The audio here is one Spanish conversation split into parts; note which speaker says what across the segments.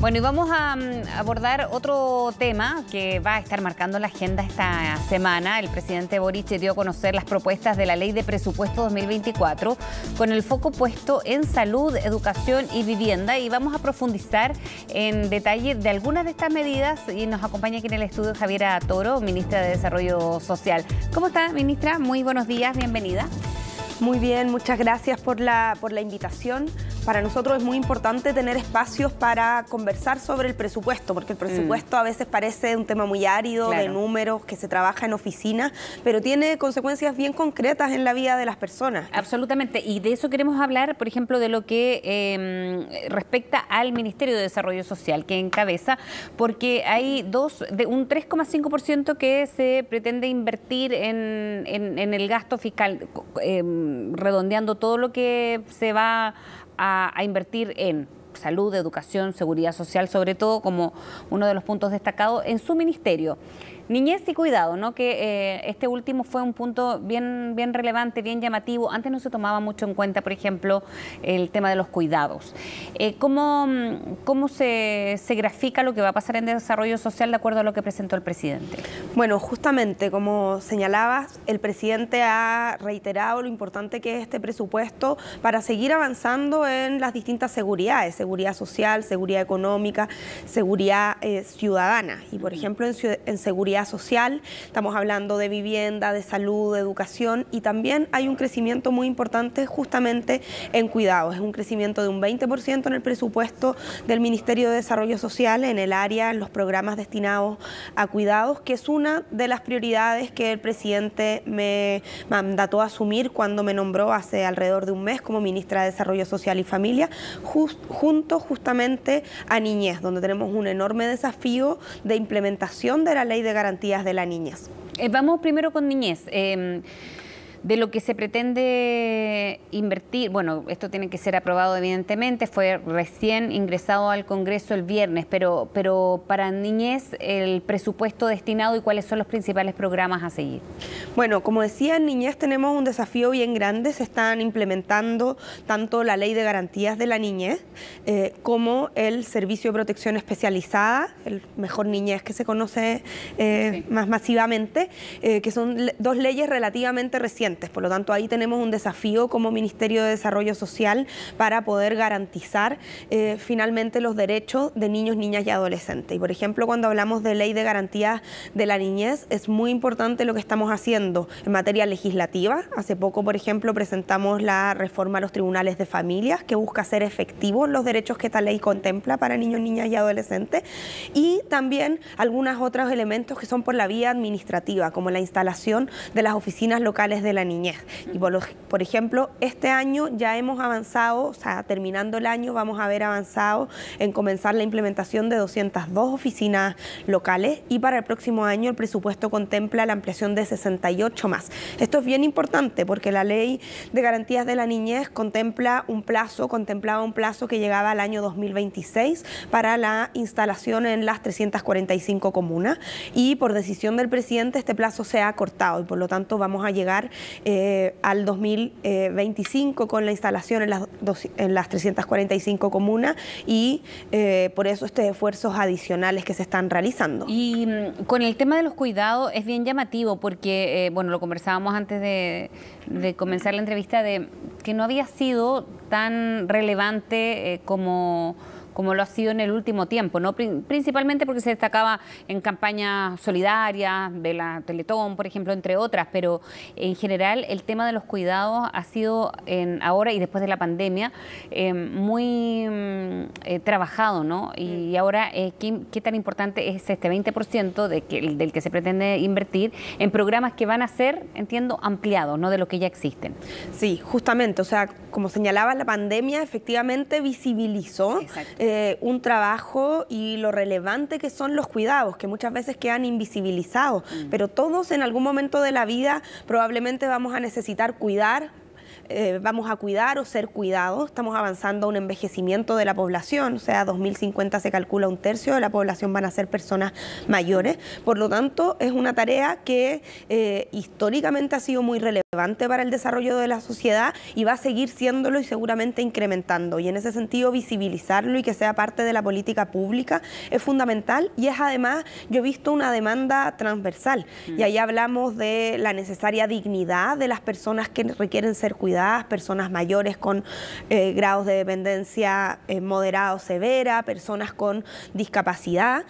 Speaker 1: Bueno, y vamos a abordar otro tema que va a estar marcando la agenda esta semana. El presidente Boric dio a conocer las propuestas de la Ley de Presupuesto 2024 con el foco puesto en salud, educación y vivienda. Y vamos a profundizar en detalle de algunas de estas medidas. Y nos acompaña aquí en el estudio Javiera Toro, ministra de Desarrollo Social. ¿Cómo está, ministra? Muy buenos días, bienvenida.
Speaker 2: Muy bien, muchas gracias por la invitación. Para nosotros es muy importante tener espacios para conversar sobre el presupuesto, porque el presupuesto a veces parece un tema muy árido, claro, de números, que se trabaja en oficina, pero tiene consecuencias bien concretas en la vida de las personas.
Speaker 1: Absolutamente, y de eso queremos hablar, por ejemplo, de lo que respecta al Ministerio de Desarrollo Social, que encabeza, porque hay un 3,5% que se pretende invertir en el gasto fiscal, redondeando todo lo que se va a invertir en salud, educación, seguridad social, sobre todo como uno de los puntos destacados en su ministerio. Niñez y cuidado, ¿no? Que este último fue un punto bien relevante, bien llamativo. Antes no se tomaba mucho en cuenta, por ejemplo, el tema de los cuidados. ¿Cómo se grafica lo que va a pasar en desarrollo social de acuerdo a lo que presentó el presidente?
Speaker 2: Bueno, justamente como señalabas, el presidente ha reiterado lo importante que es este presupuesto para seguir avanzando en las distintas seguridades, seguridad social, seguridad económica, seguridad ciudadana. Y por ejemplo, en seguridad social, estamos hablando de vivienda, de salud, de educación, y también hay un crecimiento muy importante justamente en cuidados. Es un crecimiento de un 20% en el presupuesto del Ministerio de Desarrollo Social en el área, en los programas destinados a cuidados, que es una de las prioridades que el presidente me mandató a asumir cuando me nombró hace alrededor de un mes como ministra de Desarrollo Social y Familia, junto justamente a niñez, donde tenemos un enorme desafío de implementación de la Ley de Garantías de la Niñez.
Speaker 1: Vamos primero con niñez. De lo que se pretende invertir, bueno, esto tiene que ser aprobado evidentemente, fue recién ingresado al Congreso el viernes, pero para niñez, el presupuesto destinado y cuáles son los principales programas a seguir.
Speaker 2: Bueno, como decía, en niñez tenemos un desafío bien grande. Se están implementando tanto la Ley de Garantías de la Niñez como el Servicio de Protección Especializada, el Mejor Niñez que se conoce más masivamente, que son dos leyes relativamente recientes. Por lo tanto, ahí tenemos un desafío como Ministerio de Desarrollo Social para poder garantizar finalmente los derechos de niños, niñas y adolescentes. Y por ejemplo, cuando hablamos de Ley de Garantías de la Niñez, es muy importante lo que estamos haciendo en materia legislativa. Hace poco, por ejemplo, presentamos la reforma a los tribunales de familias, que busca hacer efectivos los derechos que esta ley contempla para niños, niñas y adolescentes, y también algunos otros elementos que son por la vía administrativa, como la instalación de las oficinas locales de la niñez. Y por ejemplo, este año ya hemos avanzado, o sea, terminando el año vamos a haber avanzado en comenzar la implementación de 202 oficinas locales, y para el próximo año el presupuesto contempla la ampliación de 68 más. Esto es bien importante porque la Ley de Garantías de la Niñez contemplaba un plazo que llegaba al año 2026 para la instalación en las 345 comunas, y por decisión del presidente este plazo se ha acortado y por lo tanto vamos a llegar al 2025 con la instalación en las 345 comunas, y por eso estos esfuerzos adicionales que se están realizando.
Speaker 1: Y con el tema de los cuidados es bien llamativo porque, bueno, lo conversábamos antes de comenzar la entrevista, de que no había sido tan relevante como lo ha sido en el último tiempo, ¿no? Principalmente porque se destacaba en campañas solidarias, de la Teletón, por ejemplo, entre otras, pero en general el tema de los cuidados ha sido ahora y después de la pandemia muy trabajado, ¿no? Y ahora, ¿qué tan importante es este 20% del que se pretende invertir en programas que van a ser, entiendo, ampliados, ¿no? De lo que ya existen?
Speaker 2: Sí, justamente, o sea, como señalaba, la pandemia efectivamente visibilizó un trabajo y lo relevante que son los cuidados, que muchas veces quedan invisibilizados, pero todos en algún momento de la vida probablemente vamos a necesitar cuidar vamos a cuidar o ser cuidados. Estamos avanzando a un envejecimiento de la población, o sea, 2050 se calcula 1/3 de la población van a ser personas mayores. Por lo tanto, es una tarea que históricamente ha sido muy relevante para el desarrollo de la sociedad y va a seguir siéndolo y seguramente incrementando. Y en ese sentido, visibilizarlo y que sea parte de la política pública es fundamental, y es además, yo he visto una demanda transversal, y ahí hablamos de la necesaria dignidad de las personas que requieren ser cuidadas, personas mayores con grados de dependencia moderada o severa, personas con discapacidad,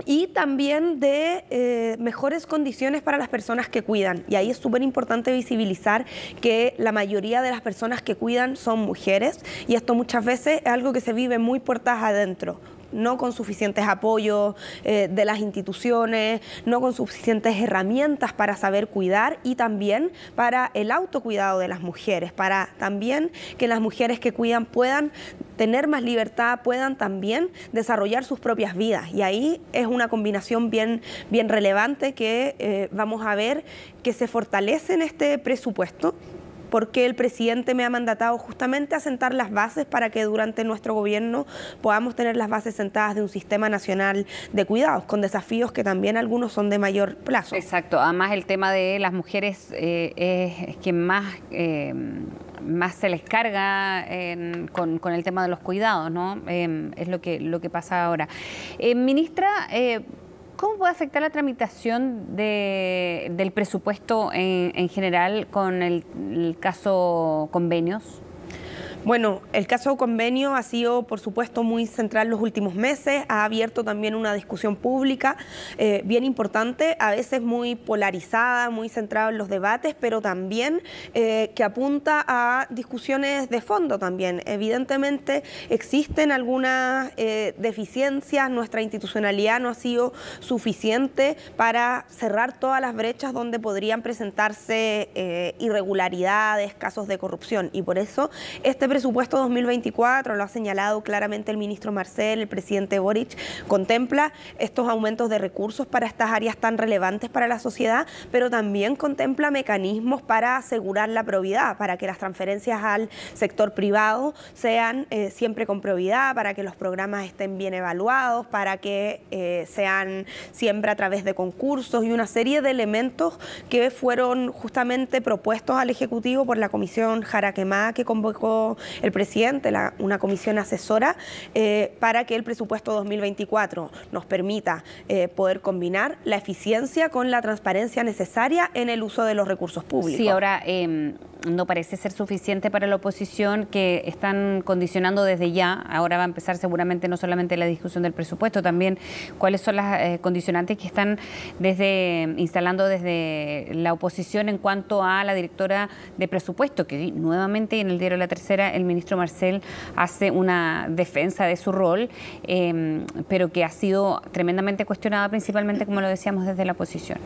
Speaker 2: y también de mejores condiciones para las personas que cuidan. Y ahí es súper importante visibilizar que la mayoría de las personas que cuidan son mujeres, y esto muchas veces es algo que se vive muy puertas adentro, no con suficientes apoyos de las instituciones, no con suficientes herramientas para saber cuidar, y también para el autocuidado de las mujeres, para también que las mujeres que cuidan puedan tener más libertad, puedan también desarrollar sus propias vidas. Y ahí es una combinación bien relevante que vamos a ver que se fortalece en este presupuesto, porque el presidente me ha mandatado justamente a sentar las bases para que durante nuestro gobierno podamos tener las bases sentadas de un sistema nacional de cuidados, con desafíos que también algunos son de mayor plazo.
Speaker 1: Exacto, además el tema de las mujeres es quien más se les carga con el tema de los cuidados, ¿no? Es lo que pasa ahora. Ministra, ¿cómo puede afectar la tramitación del presupuesto en general con el caso convenios?
Speaker 2: Bueno, el caso convenio ha sido, por supuesto, muy central los últimos meses, ha abierto también una discusión pública bien importante, a veces muy polarizada, muy centrada en los debates, pero también que apunta a discusiones de fondo también. Evidentemente existen algunas deficiencias, nuestra institucionalidad no ha sido suficiente para cerrar todas las brechas donde podrían presentarse irregularidades, casos de corrupción, y por eso este presupuesto 2024, lo ha señalado claramente el ministro Marcel, el presidente Boric, contempla estos aumentos de recursos para estas áreas tan relevantes para la sociedad, pero también contempla mecanismos para asegurar la probidad, para que las transferencias al sector privado sean siempre con probidad, para que los programas estén bien evaluados, para que sean siempre a través de concursos, y una serie de elementos que fueron justamente propuestos al Ejecutivo por la Comisión Jaraquemada que convocó el presidente, una comisión asesora, para que el presupuesto 2024 nos permita poder combinar la eficiencia con la transparencia necesaria en el uso de los recursos públicos.
Speaker 1: Sí, ahora no parece ser suficiente para la oposición, que están condicionando desde ya. Ahora va a empezar seguramente no solamente la discusión del presupuesto, también cuáles son las condicionantes que están instalando desde la oposición en cuanto a la directora de presupuesto, que nuevamente en el diario La Tercera el ministro Marcel hace una defensa de su rol, pero que ha sido tremendamente cuestionada, principalmente, como lo decíamos, desde la oposición.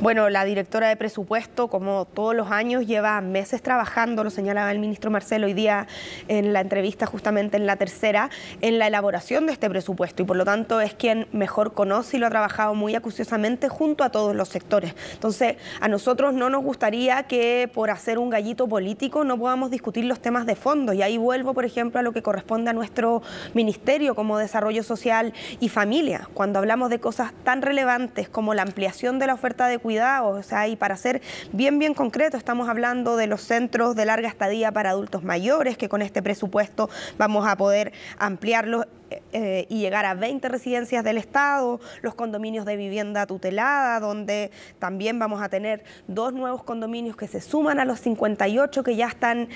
Speaker 2: Bueno, la directora de presupuesto, como todos los años, lleva meses trabajando, lo señalaba el ministro Marcel hoy día en la entrevista justamente en La Tercera, en la elaboración de este presupuesto, y por lo tanto es quien mejor conoce y lo ha trabajado muy acuciosamente junto a todos los sectores. Entonces, a nosotros no nos gustaría que por hacer un gallito político no podamos discutir los temas de fondo, y ahí vuelvo, por ejemplo, a lo que corresponde a nuestro ministerio como Desarrollo Social y Familia. Cuando hablamos de cosas tan relevantes como la ampliación de la oferta de cuidados, o sea, y para ser bien concreto, estamos hablando de los centros de larga estadía para adultos mayores, que con este presupuesto vamos a poder ampliarlos y llegar a 20 residencias del Estado, los condominios de vivienda tutelada, donde también vamos a tener 2 nuevos condominios que se suman a los 58 que ya están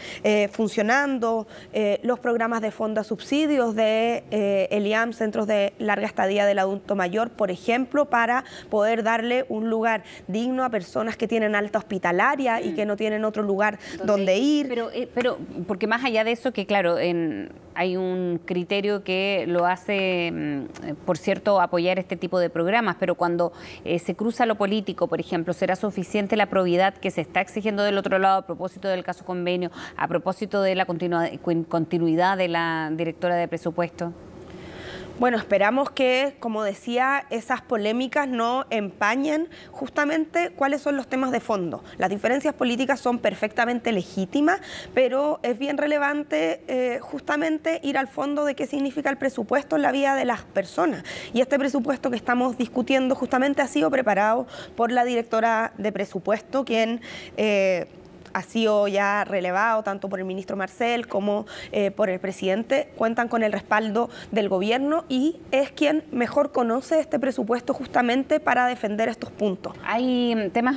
Speaker 2: funcionando, los programas de fondo a subsidios de el IAM, Centros de Larga Estadía del Adulto Mayor, por ejemplo, para poder darle un lugar digno a personas que tienen alta hospitalaria y que no tienen otro lugar donde ir.
Speaker 1: Pero porque más allá de eso, que claro, hay un criterio que lo hace, por cierto, apoyar este tipo de programas, pero cuando se cruza lo político, por ejemplo, ¿será suficiente la probidad que se está exigiendo del otro lado a propósito del caso convenio, a propósito de la continuidad de la directora de presupuesto?
Speaker 2: Bueno, esperamos que, como decía, esas polémicas no empañen justamente cuáles son los temas de fondo. Las diferencias políticas son perfectamente legítimas, pero es bien relevante justamente ir al fondo de qué significa el presupuesto en la vida de las personas. Y este presupuesto que estamos discutiendo justamente ha sido preparado por la directora de presupuesto, quien ha sido ya relevado tanto por el ministro Marcel como por el presidente. Cuentan con el respaldo del gobierno y es quien mejor conoce este presupuesto justamente para defender estos puntos.
Speaker 1: Hay temas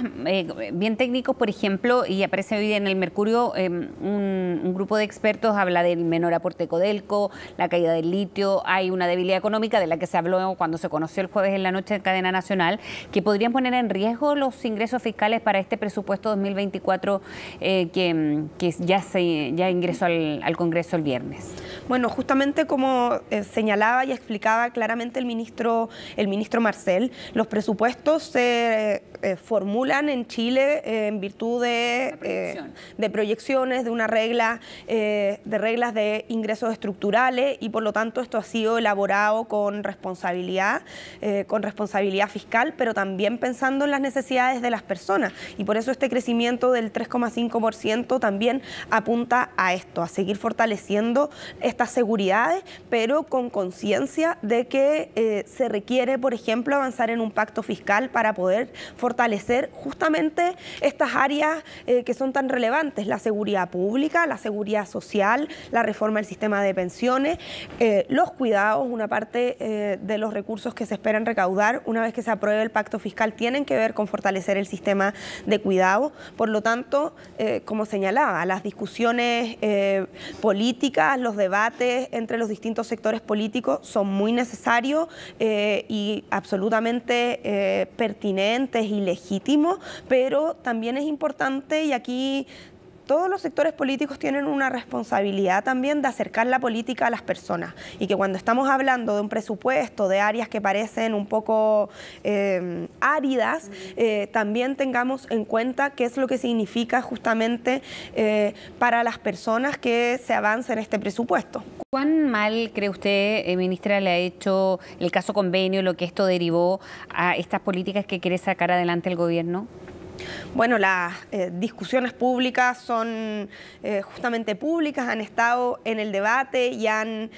Speaker 1: bien técnicos, por ejemplo, y aparece hoy en el Mercurio, un grupo de expertos habla del menor aporte de Codelco, la caída del litio, hay una debilidad económica de la que se habló cuando se conoció el jueves en la noche en cadena nacional, que podrían poner en riesgo los ingresos fiscales para este presupuesto 2024 que ya ingresó al Congreso el viernes.
Speaker 2: Bueno, justamente como señalaba y explicaba claramente el ministro Marcel, los presupuestos se formulan en Chile en virtud de proyecciones, de una regla, de reglas de ingresos estructurales, y por lo tanto esto ha sido elaborado con responsabilidad fiscal, pero también pensando en las necesidades de las personas, y por eso este crecimiento del 3,5% también apunta a esto, a seguir fortaleciendo estas seguridades, pero con conciencia de que se requiere, por ejemplo, avanzar en un pacto fiscal para poder fortalecer justamente estas áreas que son tan relevantes: la seguridad pública, la seguridad social, la reforma del sistema de pensiones, los cuidados. Una parte de los recursos que se esperan recaudar una vez que se apruebe el pacto fiscal tienen que ver con fortalecer el sistema de cuidado. Por lo tanto, como señalaba, las discusiones políticas, los debates entre los distintos sectores políticos son muy necesarios y absolutamente pertinentes y legítimos, pero también es importante, y aquí todos los sectores políticos tienen una responsabilidad también de acercar la política a las personas, y que cuando estamos hablando de un presupuesto, de áreas que parecen un poco áridas, también tengamos en cuenta qué es lo que significa justamente para las personas que se avance en este presupuesto.
Speaker 1: ¿Cuán mal cree usted, ministra, le ha hecho el caso convenio, lo que esto derivó a estas políticas que quiere sacar adelante el gobierno?
Speaker 2: Bueno, las discusiones públicas son justamente públicas, han estado en el debate y han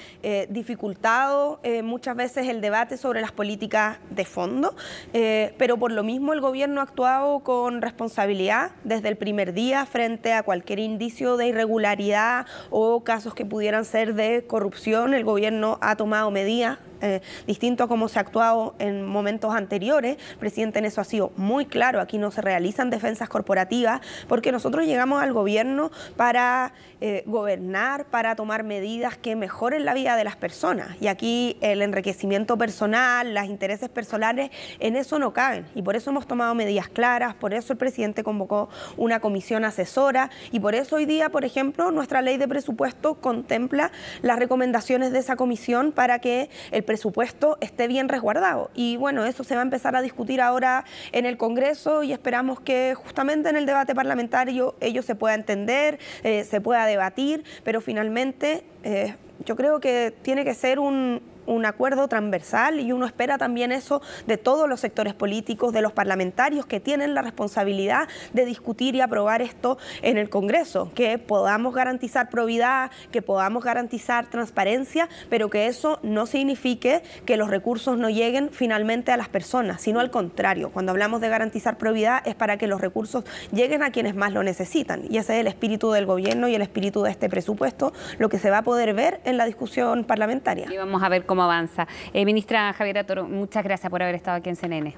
Speaker 2: dificultado muchas veces el debate sobre las políticas de fondo, pero por lo mismo el gobierno ha actuado con responsabilidad desde el primer día frente a cualquier indicio de irregularidad o casos que pudieran ser de corrupción. El gobierno ha tomado medidas distinto a cómo se ha actuado en momentos anteriores. El presidente en eso ha sido muy claro: aquí no se realizan defensas corporativas, porque nosotros llegamos al gobierno para gobernar, para tomar medidas que mejoren la vida de las personas, y aquí el enriquecimiento personal, los intereses personales, en eso no caben, y por eso hemos tomado medidas claras, por eso el presidente convocó una comisión asesora, y por eso hoy día, por ejemplo, nuestra ley de presupuesto contempla las recomendaciones de esa comisión para que el presupuesto esté bien resguardado. Y bueno, eso se va a empezar a discutir ahora en el Congreso, y esperamos que justamente en el debate parlamentario ello se pueda entender, se pueda debatir, pero finalmente yo creo que tiene que ser un acuerdo transversal, y uno espera también eso de todos los sectores políticos, de los parlamentarios que tienen la responsabilidad de discutir y aprobar esto en el Congreso, que podamos garantizar probidad, que podamos garantizar transparencia, pero que eso no signifique que los recursos no lleguen finalmente a las personas, sino al contrario. Cuando hablamos de garantizar probidad es para que los recursos lleguen a quienes más lo necesitan, y ese es el espíritu del gobierno y el espíritu de este presupuesto, lo que se va a poder ver en la discusión parlamentaria.
Speaker 1: Y vamos a ver cómo avanza. Ministra Javiera Toro, muchas gracias por haber estado aquí en CNN.